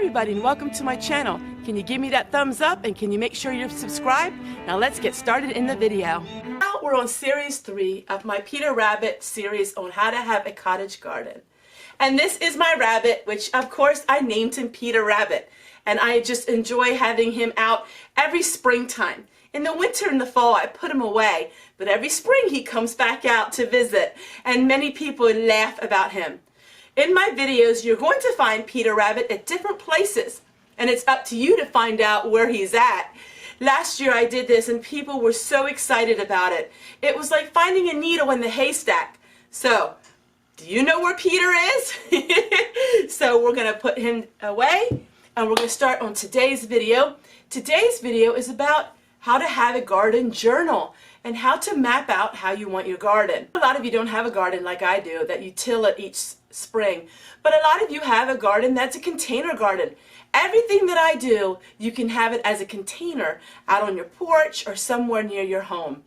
everybody, and welcome to my channel. Can you give me that thumbs up and can you make sure you're subscribed? Now let's get started in the video. Now we're on series 3 of my Peter Rabbit series on how to have a cottage garden. And this is my rabbit, which of course I named him Peter Rabbit. And I just enjoy having him out every springtime. In the winter and the fall I put him away, but every spring he comes back out to visit, and many people laugh about him. In my videos, you're going to find Peter Rabbit at different places, and it's up to you to find out where he's at. Last year I did this and people were so excited about it. It was like finding a needle in the haystack. So, do you know where Peter is? So we're going to put him away, and we're going to start on today's video. Today's video is about how to have a garden journal and how to map out how you want your garden. A lot of you don't have a garden like I do, that you till it each spring, but a lot of you have a garden that's a container garden. Everything that I do, you can have it as a container out on your porch or somewhere near your home.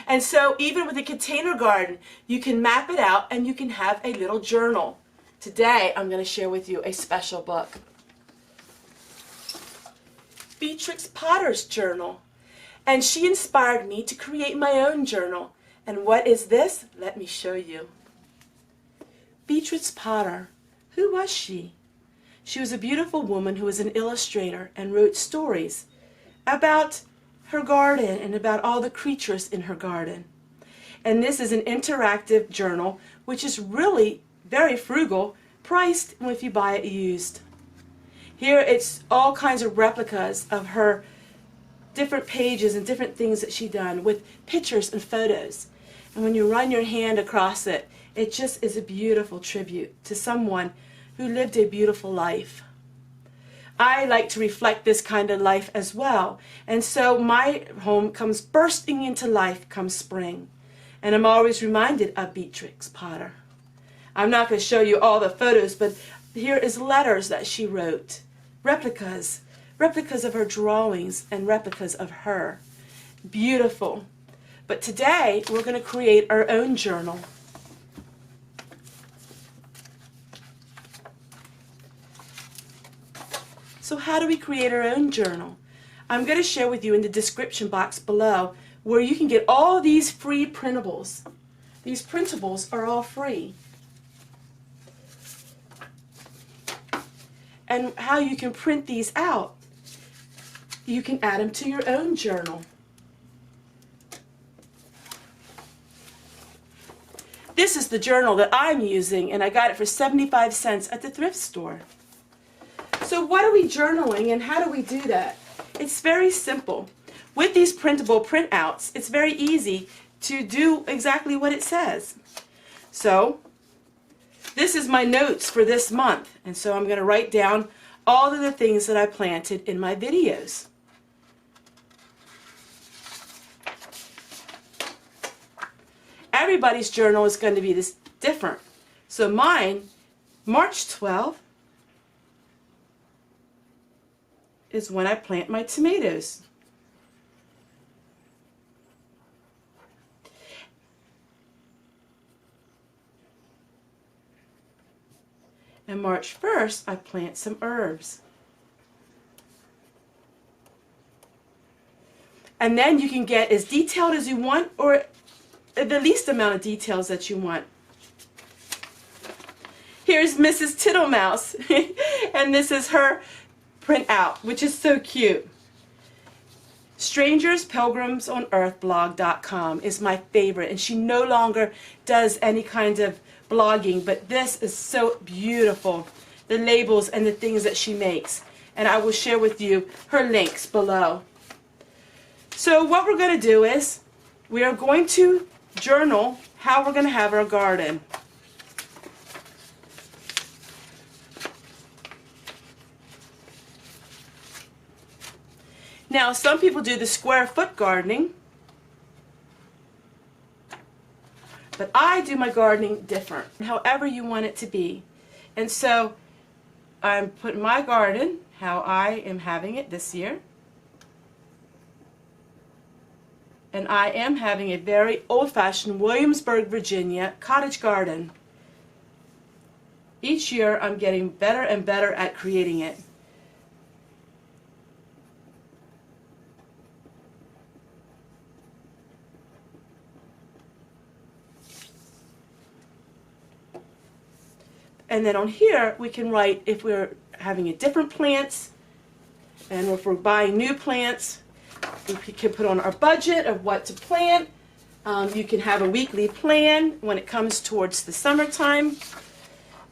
And so even with a container garden, you can map it out and you can have a little journal. Today I'm going to share with you a special book. Beatrix Potter's journal. And she inspired me to create my own journal. And what is this? Let me show you. Beatrix Potter. Who was she? She was a beautiful woman who was an illustrator and wrote stories about her garden and about all the creatures in her garden. And this is an interactive journal, which is really very frugal, priced if you buy it used. Here it's all kinds of replicas of her different pages and different things that she done with pictures and photos. And when you run your hand across it, it just is a beautiful tribute to someone who lived a beautiful life. I like to reflect this kind of life as well, and so my home comes bursting into life come spring, and I'm always reminded of Beatrix Potter. I'm not going to show you all the photos, but here is letters that she wrote, replicas of her drawings and replicas of her. Beautiful. But today we're going to create our own journal. So how do we create our own journal? I'm going to share with you in the description box below where you can get all these free printables. These printables are all free. And how you can print these out. You can add them to your own journal. This is the journal that I'm using, and I got it for 75 cents at the thrift store. So what are we journaling and how do we do that? It's very simple. With these printable printouts, it's very easy to do exactly what it says. So this is my notes for this month, and so I'm going to write down all of the things that I planted in my videos. Everybody's journal is going to be this different. So mine, March 12th, is when I plant my tomatoes. And March 1st, I plant some herbs. And then you can get as detailed as you want or the least amount of details that you want. Here's Mrs. Tittlemouse, and this is her printout, which is so cute. StrangersPilgrimsOnEarthblog.com is my favorite, and she no longer does any kind of blogging, but this is so beautiful, the labels and the things that she makes, and I will share with you her links below. So what we're going to do is we are going to journal how we're going to have our garden. Now some people do the square foot gardening, but I do my gardening different, however you want it to be. And so I'm putting my garden how I am having it this year. And I am having a very old-fashioned Williamsburg, Virginia cottage garden. Each year I'm getting better and better at creating it. And then on here we can write if we're having a different plants, and if we're buying new plants, we can put on our budget of what to plant. You can have a weekly plan when it comes towards the summertime.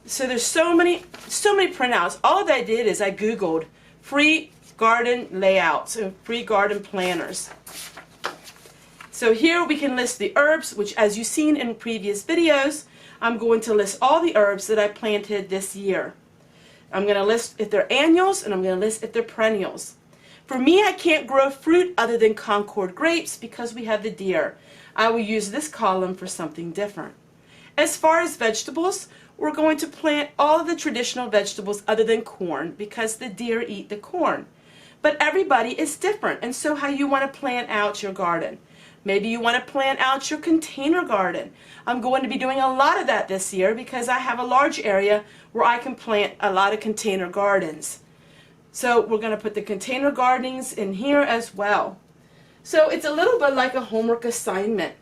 So there's so many printouts. All that I did is I Googled free garden layouts and free garden planners. So here we can list the herbs, which as you've seen in previous videos, I'm going to list all the herbs that I planted this year. I'm going to list if they're annuals, and I'm going to list if they're perennials. For me, I can't grow fruit other than Concord grapes because we have the deer. I will use this column for something different. As far as vegetables, we're going to plant all of the traditional vegetables other than corn because the deer eat the corn. But everybody is different, and so how you want to plant out your garden. Maybe you want to plant out your container garden. I'm going to be doing a lot of that this year because I have a large area where I can plant a lot of container gardens. So we're going to put the container gardenings in here as well. So it's a little bit like a homework assignment,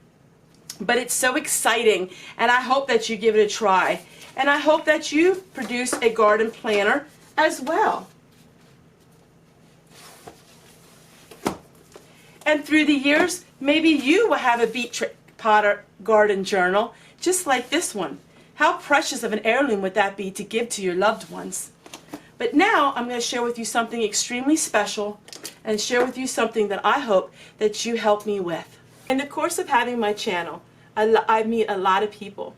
but it's so exciting, and I hope that you give it a try. And I hope that you produce a garden planner as well. And through the years, maybe you will have a Beatrix Potter garden journal, just like this one. How precious of an heirloom would that be to give to your loved ones? But now I'm going to share with you something extremely special and share with you something that I hope that you help me with. In the course of having my channel, I meet a lot of people.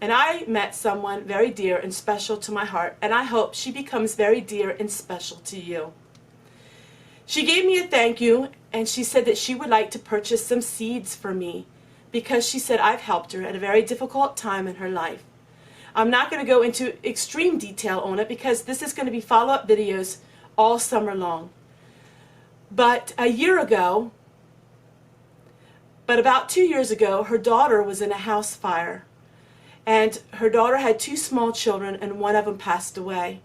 And I met someone very dear and special to my heart, and I hope she becomes very dear and special to you. She gave me a thank you, and she said that she would like to purchase some seeds for me because she said I've helped her at a very difficult time in her life. I'm not going to go into extreme detail on it because this is going to be follow-up videos all summer long. But about 2 years ago, her daughter was in a house fire. And her daughter had 2 small children, and one of them passed away.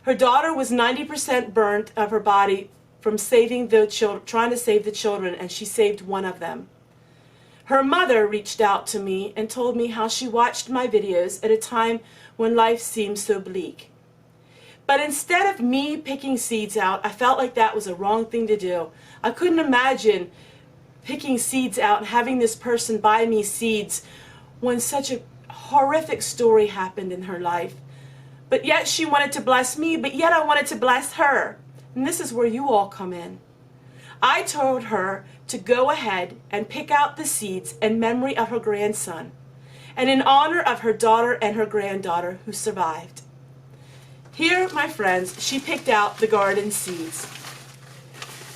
Her daughter was 90% burnt of her body from saving the children, trying to save the children, and she saved one of them. Her mother reached out to me and told me how she watched my videos at a time when life seemed so bleak. But instead of me picking seeds out, I felt like that was a wrong thing to do. I couldn't imagine picking seeds out and having this person buy me seeds when such a horrific story happened in her life. But yet she wanted to bless me, but yet I wanted to bless her. And this is where you all come in. I told her to go ahead and pick out the seeds in memory of her grandson and in honor of her daughter and her granddaughter who survived. Here, my friends, she picked out the garden seeds.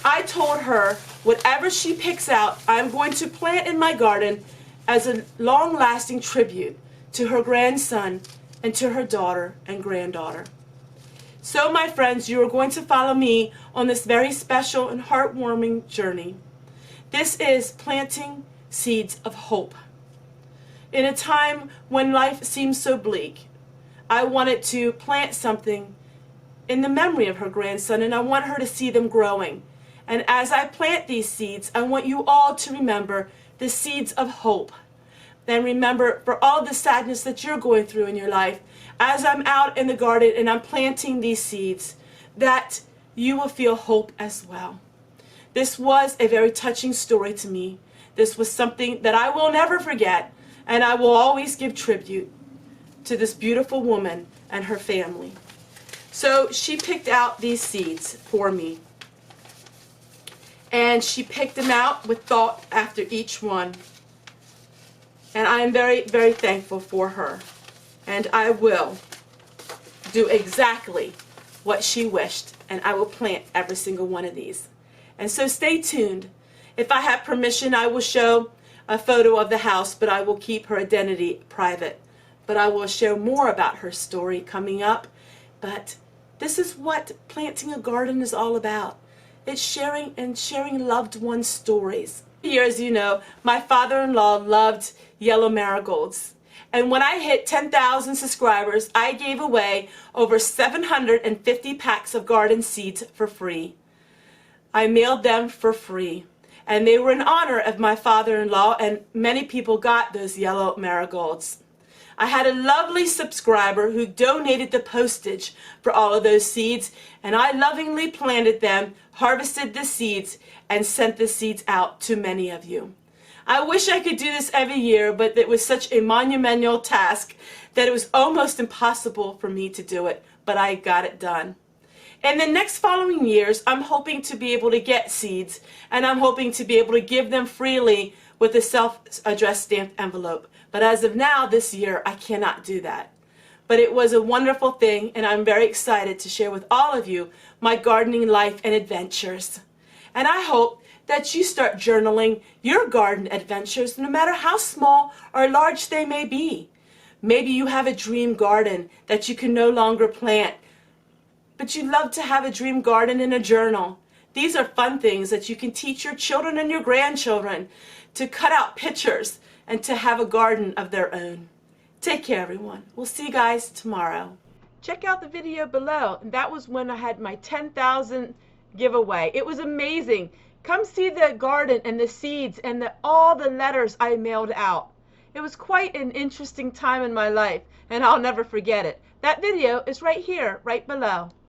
I told her whatever she picks out, I'm going to plant in my garden as a long-lasting tribute to her grandson and to her daughter and granddaughter. So, my friends, you are going to follow me on this very special and heartwarming journey. This is planting seeds of hope. In a time when life seems so bleak, I wanted to plant something in the memory of her grandson, and I want her to see them growing. And as I plant these seeds, I want you all to remember the seeds of hope. Then remember, for all the sadness that you're going through in your life, as I'm out in the garden and I'm planting these seeds, that you will feel hope as well. This was a very touching story to me. This was something that I will never forget, and I will always give tribute to this beautiful woman and her family. So she picked out these seeds for me. And she picked them out with thought after each one. And I am very, very thankful for her. And I will do exactly what she wished, and I will plant every single one of these. And so stay tuned. If I have permission, I will show a photo of the house, but I will keep her identity private. But I will show more about her story coming up. But this is what planting a garden is all about. It's sharing loved ones' stories. For years, you know, my father-in-law loved yellow marigolds. And when I hit 10,000 subscribers, I gave away over 750 packs of garden seeds for free. I mailed them for free. And they were in honor of my father-in-law, and many people got those yellow marigolds. I had a lovely subscriber who donated the postage for all of those seeds, and I lovingly planted them, harvested the seeds, and sent the seeds out to many of you. I wish I could do this every year, but it was such a monumental task that it was almost impossible for me to do it, but I got it done. In the next following years, I'm hoping to be able to get seeds, and I'm hoping to be able to give them freely with a self-addressed stamped envelope. But as of now, this year, I cannot do that. But it was a wonderful thing, and I'm very excited to share with all of you my gardening life and adventures. And I hope that you start journaling your garden adventures, no matter how small or large they may be. Maybe you have a dream garden that you can no longer plant, but you love to have a dream garden in a journal. These are fun things that you can teach your children and your grandchildren to cut out pictures and to have a garden of their own. Take care, everyone. We'll see you guys tomorrow. Check out the video below. That was when I had my 10,000 giveaway. It was amazing. Come see the garden and the seeds and all the letters I mailed out. It was quite an interesting time in my life, and I'll never forget it. That video is right here, right below.